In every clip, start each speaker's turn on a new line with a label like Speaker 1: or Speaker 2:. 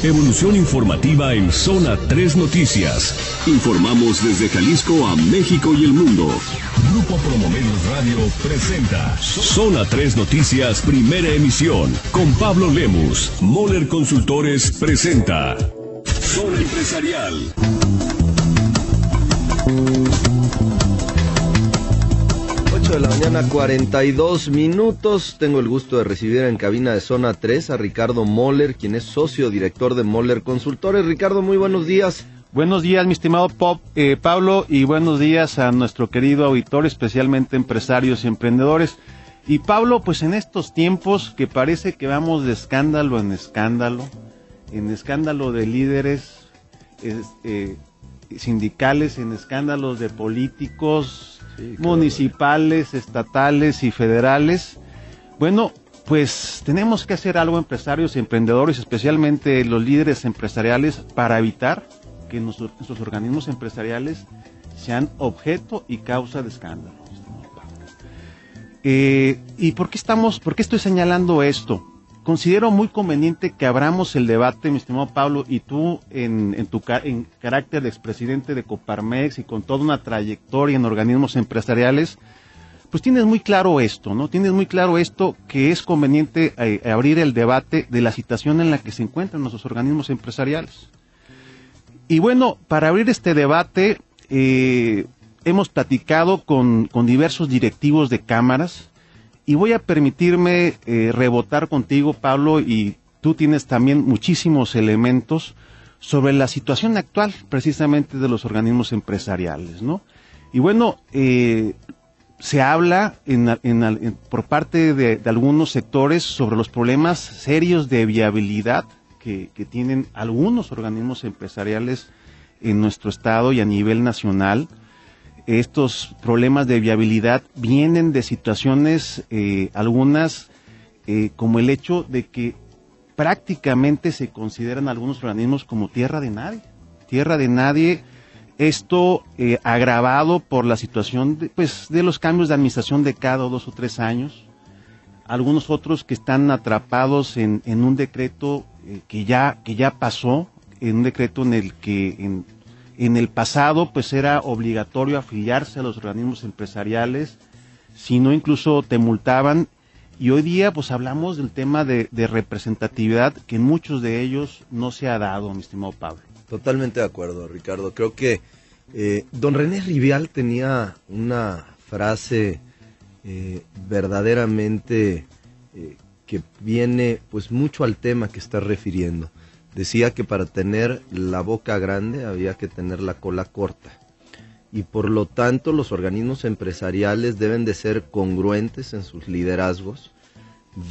Speaker 1: Evolución informativa en Zona 3 Noticias. Informamos desde Jalisco a México y el mundo. Grupo Promomedios Radio presenta Zona 3 Noticias, primera emisión. Con Pablo Lemus. Moller Consultores presenta Zona Empresarial.
Speaker 2: 8 de la mañana, 42 minutos. Tengo el gusto de recibir en cabina de Zona 3 a Ricardo Moller, quien es socio director de Moller Consultores. Ricardo, muy buenos días.
Speaker 3: Buenos días, mi estimado Pablo, y buenos días a nuestro querido auditor, especialmente empresarios y emprendedores. Y Pablo, pues en estos tiempos que parece que vamos de escándalo en escándalo de líderes sindicales, en escándalos de políticos, sí, municipales, estatales y federales. Bueno, pues tenemos que hacer algo, empresarios y emprendedores, especialmente los líderes empresariales, para evitar que nuestros organismos empresariales sean objeto y causa de escándalo. ¿Y por qué estoy señalando esto? Considero muy conveniente que abramos el debate, mi estimado Pablo, y tú en carácter de expresidente de Coparmex y con toda una trayectoria en organismos empresariales, pues tienes muy claro esto, ¿no? Tienes muy claro esto, que es conveniente abrir el debate de la situación en la que se encuentran nuestros organismos empresariales. Y bueno, para abrir este debate, hemos platicado con diversos directivos de cámaras, y voy a permitirme rebotar contigo, Pablo, y tú tienes también muchísimos elementos sobre la situación actual, precisamente, de los organismos empresariales, ¿no? Y bueno, se habla por parte de algunos sectores sobre los problemas serios de viabilidad que tienen algunos organismos empresariales en nuestro estado y a nivel nacional. Estos problemas de viabilidad vienen de situaciones, algunas, como el hecho de que prácticamente se consideran algunos organismos como tierra de nadie. Esto agravado por la situación de los cambios de administración de cada 2 o 3 años. Algunos otros que están atrapados en un decreto que ya pasó, en un decreto en el que en el pasado pues era obligatorio afiliarse a los organismos empresariales, si no incluso te multaban, y hoy día pues hablamos del tema de representatividad, que en muchos de ellos no se ha dado, mi estimado Pablo.
Speaker 2: Totalmente de acuerdo, Ricardo. Creo que don René Rivial tenía una frase verdaderamente que viene pues mucho al tema que estás refiriendo. Decía que para tener la boca grande había que tener la cola corta, y por lo tanto los organismos empresariales deben de ser congruentes en sus liderazgos,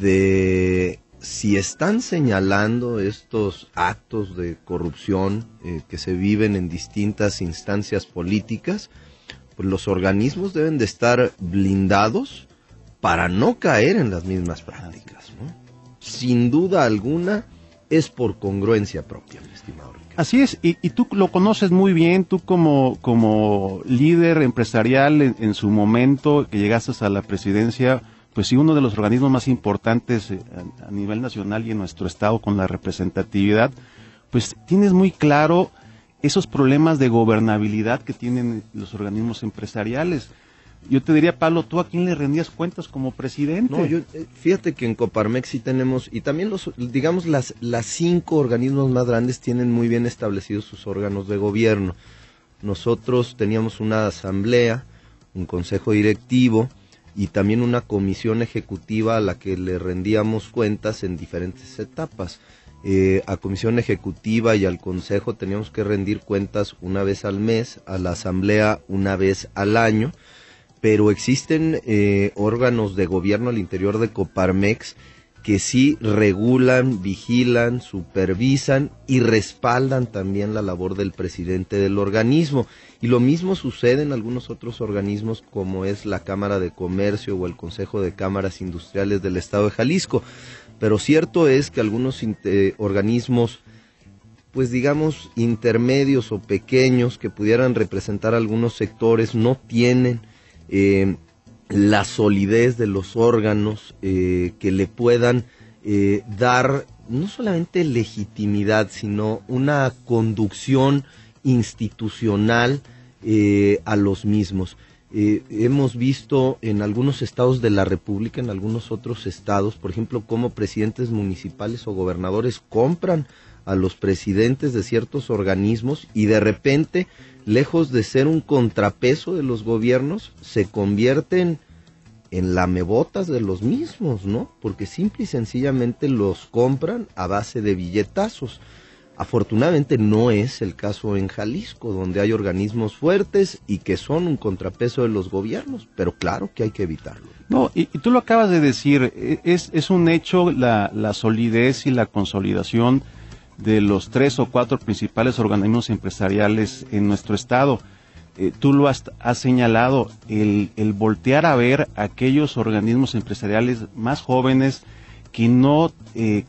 Speaker 2: de si están señalando estos actos de corrupción que se viven en distintas instancias políticas, pues los organismos deben de estar blindados para no caer en las mismas prácticas, ¿no? Sin duda alguna, es por congruencia propia, mi estimado Ricardo.
Speaker 3: Así es, y tú lo conoces muy bien, tú como líder empresarial en su momento, que llegaste a la presidencia, pues sí, uno de los organismos más importantes a nivel nacional y en nuestro estado con la representatividad, pues tienes muy claro esos problemas de gobernabilidad que tienen los organismos empresariales. Yo te diría, Pablo, ¿tú a quién le rendías cuentas como presidente?
Speaker 2: No, fíjate que en Coparmex sí tenemos, y también las 5 organismos más grandes tienen muy bien establecidos sus órganos de gobierno. Nosotros teníamos una asamblea, un consejo directivo y también una comisión ejecutiva a la que le rendíamos cuentas en diferentes etapas. A comisión ejecutiva y al consejo teníamos que rendir cuentas una vez al mes, a la asamblea una vez al año. Pero existen órganos de gobierno al interior de Coparmex que sí regulan, vigilan, supervisan y respaldan también la labor del presidente del organismo. Y lo mismo sucede en algunos otros organismos, como es la Cámara de Comercio o el Consejo de Cámaras Industriales del Estado de Jalisco. Pero cierto es que algunos organismos, pues digamos, intermedios o pequeños, que pudieran representar algunos sectores, no tienen la solidez de los órganos que le puedan dar no solamente legitimidad, sino una conducción institucional a los mismos. Hemos visto en algunos estados de la República, en algunos otros estados, por ejemplo, cómo presidentes municipales o gobernadores compran a los presidentes de ciertos organismos y de repente, lejos de ser un contrapeso de los gobiernos, se convierten en lamebotas de los mismos, ¿no? Porque simple y sencillamente los compran a base de billetazos. Afortunadamente no es el caso en Jalisco, donde hay organismos fuertes y que son un contrapeso de los gobiernos, pero claro que hay que evitarlo.
Speaker 3: No, y tú lo acabas de decir, es un hecho la solidez y la consolidación de los 3 o 4 principales organismos empresariales en nuestro estado. Tú lo has señalado, el voltear a ver aquellos organismos empresariales más jóvenes que no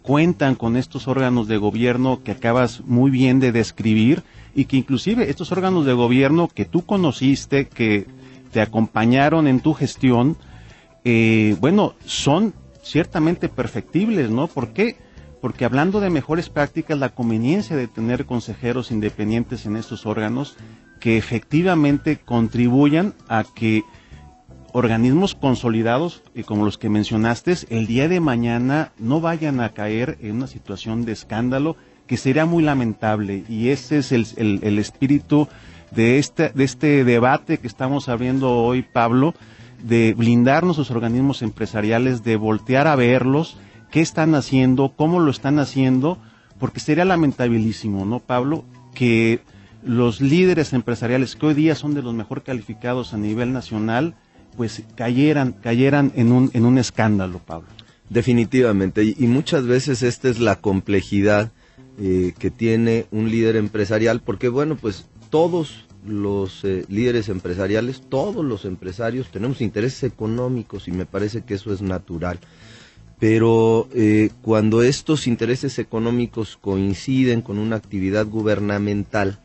Speaker 3: cuentan con estos órganos de gobierno que acabas muy bien de describir, y que inclusive estos órganos de gobierno que tú conociste, que te acompañaron en tu gestión, bueno, son ciertamente perfectibles, ¿no? ¿Por qué? Porque hablando de mejores prácticas, la conveniencia de tener consejeros independientes en estos órganos que efectivamente contribuyan a que organismos consolidados, como los que mencionaste, el día de mañana no vayan a caer en una situación de escándalo que sería muy lamentable. Y ese es el espíritu de este debate que estamos abriendo hoy, Pablo, de blindar nuestros organismos empresariales, de voltear a verlos, qué están haciendo, cómo lo están haciendo, porque sería lamentabilísimo, ¿no, Pablo?, que los líderes empresariales que hoy día son de los mejor calificados a nivel nacional, pues cayeran en un escándalo, Pablo.
Speaker 2: Definitivamente, y muchas veces esta es la complejidad que tiene un líder empresarial, porque bueno, pues todos los líderes empresariales, todos los empresarios tenemos intereses económicos y me parece que eso es natural. Pero cuando estos intereses económicos coinciden con una actividad gubernamental,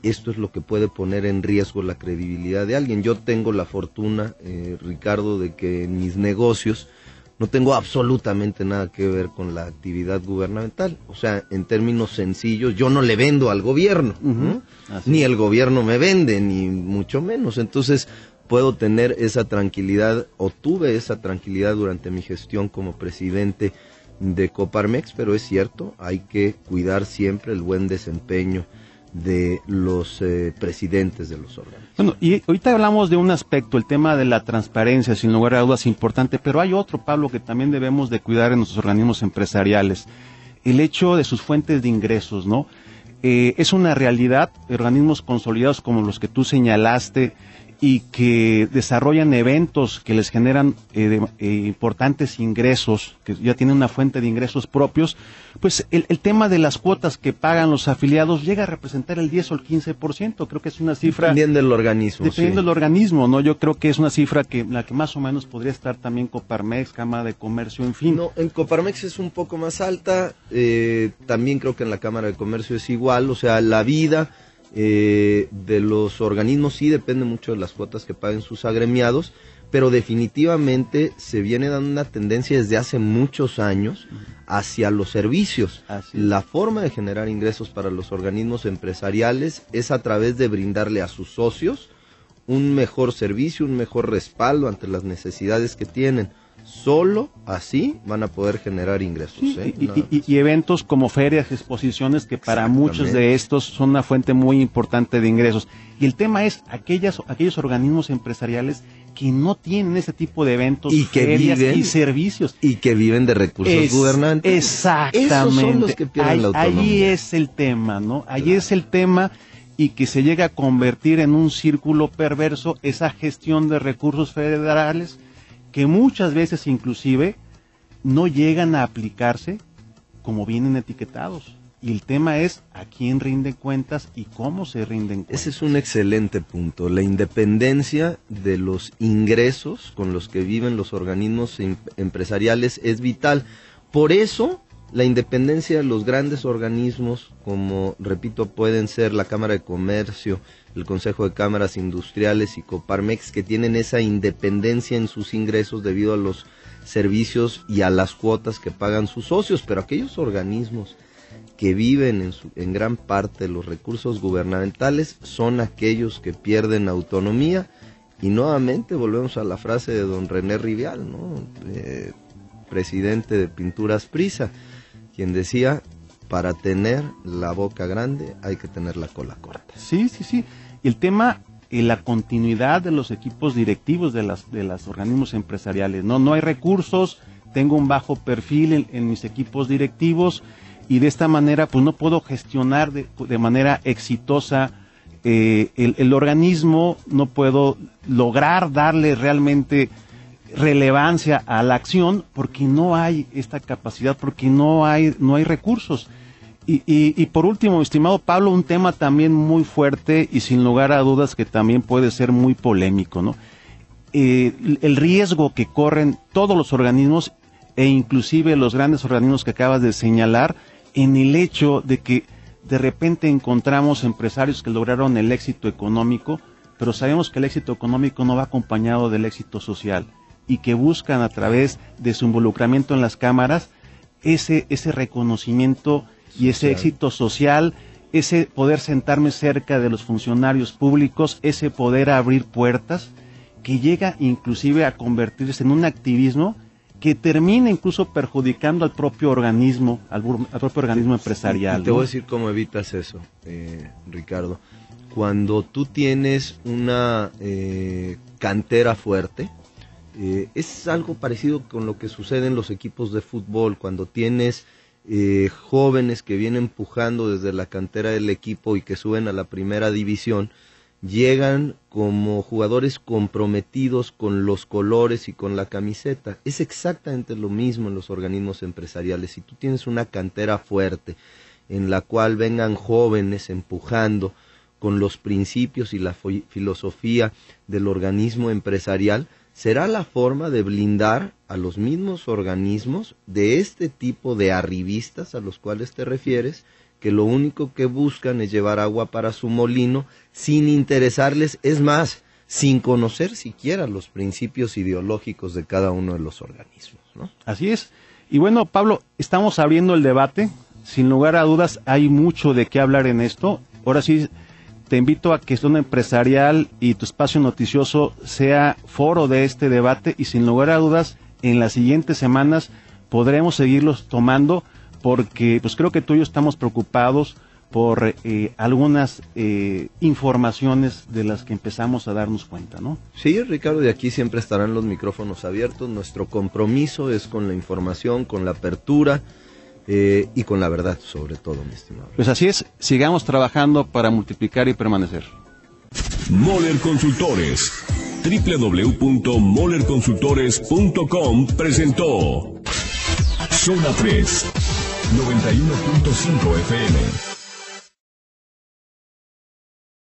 Speaker 2: esto es lo que puede poner en riesgo la credibilidad de alguien. Yo tengo la fortuna, Ricardo, de que en mis negocios no tengo absolutamente nada que ver con la actividad gubernamental. O sea, en términos sencillos, yo no le vendo al gobierno, ¿no? Ni el gobierno me vende, ni mucho menos. Entonces, puedo tener esa tranquilidad, o tuve esa tranquilidad durante mi gestión como presidente de Coparmex, pero es cierto, hay que cuidar siempre el buen desempeño de los presidentes de los órganos.
Speaker 3: Bueno, y ahorita hablamos de un aspecto, el tema de la transparencia, sin lugar a dudas importante, pero hay otro, Pablo, que también debemos de cuidar en nuestros organismos empresariales, el hecho de sus fuentes de ingresos, ¿no? Es una realidad, organismos consolidados como los que tú señalaste, y que desarrollan eventos que les generan importantes ingresos, que ya tienen una fuente de ingresos propios, pues el tema de las cuotas que pagan los afiliados llega a representar el 10 o el 15%, creo que es una cifra...
Speaker 2: Dependiendo del organismo.
Speaker 3: Dependiendo del organismo, ¿no? Yo creo que es una cifra que la que más o menos podría estar también Coparmex, Cámara de Comercio, en fin.
Speaker 2: No, en Coparmex es un poco más alta, también creo que en la Cámara de Comercio es igual, o sea, la vida... de los organismos sí depende mucho de las cuotas que paguen sus agremiados, pero definitivamente se viene dando una tendencia desde hace muchos años hacia los servicios. La forma de generar ingresos para los organismos empresariales es a través de brindarle a sus socios un mejor servicio, un mejor respaldo ante las necesidades que tienen. Solo así van a poder generar ingresos.
Speaker 3: Sí, y eventos como ferias, exposiciones, que para muchos de estos son una fuente muy importante de ingresos. Y el tema es aquellos organismos empresariales que no tienen ese tipo de eventos,
Speaker 2: y que
Speaker 3: ferias
Speaker 2: viven,
Speaker 3: y servicios.
Speaker 2: Y que viven de recursos gubernamentales.
Speaker 3: Exactamente.
Speaker 2: Esos son los que pierden la autonomía.
Speaker 3: Ahí es el tema, ¿no? Ahí es el tema, y que se llega a convertir en un círculo perverso esa gestión de recursos federales, que muchas veces inclusive no llegan a aplicarse como vienen etiquetados. Y el tema es a quién rinden cuentas y cómo se rinden cuentas.
Speaker 2: Ese es un excelente punto. La independencia de los ingresos con los que viven los organismos empresariales es vital. Por eso, la independencia de los grandes organismos, como, repito, pueden ser la Cámara de Comercio, el Consejo de Cámaras Industriales y Coparmex, que tienen esa independencia en sus ingresos debido a los servicios y a las cuotas que pagan sus socios, pero aquellos organismos que viven en gran parte de los recursos gubernamentales son aquellos que pierden autonomía, y nuevamente volvemos a la frase de don René Rivial, ¿no? Presidente de Pinturas Prisa, quien decía: para tener la boca grande hay que tener la cola corta.
Speaker 3: Sí. El tema y la continuidad de los equipos directivos de las organismos empresariales. No hay recursos, tengo un bajo perfil en mis equipos directivos, y de esta manera pues no puedo gestionar de manera exitosa el organismo, no puedo lograr darle realmente relevancia a la acción porque no hay esta capacidad, porque no hay recursos. Y por último, estimado Pablo, un tema también muy fuerte y sin lugar a dudas que también puede ser muy polémico, ¿no? El riesgo que corren todos los organismos e inclusive los grandes organismos que acabas de señalar, en el hecho de que de repente encontramos empresarios que lograron el éxito económico, pero sabemos que el éxito económico no va acompañado del éxito social, y que buscan a través de su involucramiento en las cámaras ese reconocimiento y ese éxito social, ese poder sentarme cerca de los funcionarios públicos, ese poder abrir puertas, que llega inclusive a convertirse en un activismo que termina incluso perjudicando al propio organismo, empresarial.
Speaker 2: Y te voy a decir cómo evitas eso, Ricardo. Cuando tú tienes una cantera fuerte, es algo parecido con lo que sucede en los equipos de fútbol, cuando tienes jóvenes que vienen empujando desde la cantera del equipo y que suben a la primera división, llegan como jugadores comprometidos con los colores y con la camiseta. Es exactamente lo mismo en los organismos empresariales. Si tú tienes una cantera fuerte en la cual vengan jóvenes empujando con los principios y la filosofía del organismo empresarial, será la forma de blindar a los mismos organismos de este tipo de arribistas a los cuales te refieres, que lo único que buscan es llevar agua para su molino sin interesarles, es más, sin conocer siquiera los principios ideológicos de cada uno de los organismos, ¿no?
Speaker 3: Así es. Y bueno, Pablo, estamos abriendo el debate. Sin lugar a dudas, hay mucho de qué hablar en esto. Ahora sí, te invito a que Zona Empresarial y tu espacio noticioso sea foro de este debate, y sin lugar a dudas, en las siguientes semanas podremos seguirlos tomando, porque pues creo que tú y yo estamos preocupados por algunas informaciones de las que empezamos a darnos cuenta, ¿no?
Speaker 2: Sí, Ricardo, y aquí siempre estarán los micrófonos abiertos. Nuestro compromiso es con la información, con la apertura y con la verdad, sobre todo, mi estimado.
Speaker 3: Pues así es, sigamos trabajando para multiplicar y permanecer.
Speaker 1: Moller Consultores, www.mollerconsultores.com presentó Zona 3, 91.5 FM.